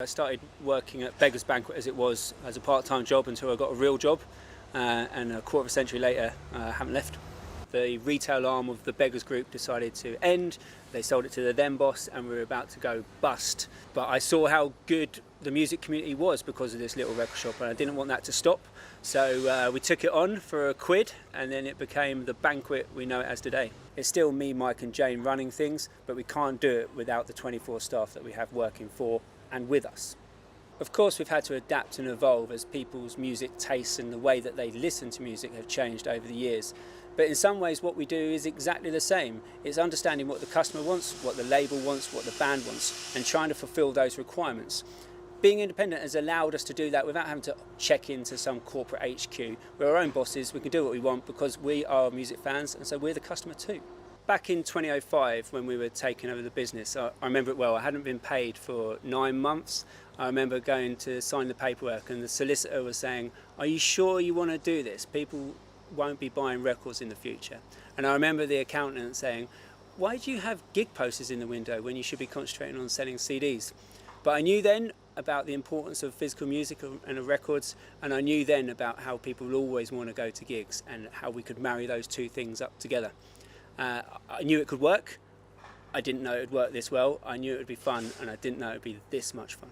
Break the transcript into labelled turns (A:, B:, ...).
A: I started working at Beggar's Banquet as it was, as a part-time job, until I got a real job, and a quarter of a century later I haven't left. The retail arm of the Beggars Group decided to end. They sold it to the then boss and we were about to go bust. But I saw how good the music community was because of this little record shop, and I didn't want that to stop. So we took it on for £1 and then it became the Banquet we know it as today. It's still me, Mike and Jane running things, but we can't do it without the 24 staff that we have working for and with us. Of course, we've had to adapt and evolve as people's music tastes and the way that they listen to music have changed over the years. But in some ways what we do is exactly the same. It's understanding what the customer wants, what the label wants, what the band wants, and trying to fulfill those requirements. Being independent has allowed us to do that without having to check into some corporate HQ. We're our own bosses, we can do what we want because we are music fans, and so we're the customer too. Back in 2005, when we were taking over the business, I remember it well. I hadn't been paid for 9 months. I remember going to sign the paperwork and the solicitor was saying, "Are you sure you want to do this? People won't be buying records in the future." And I remember the accountant saying, "Why do you have gig posters in the window when you should be concentrating on selling CDs?" But I knew then about the importance of physical music and of records, and I knew then about how people will always want to go to gigs and how we could marry those two things up together. I knew it could work. I didn't know it would work this well. I knew it would be fun, and I didn't know it would be this much fun.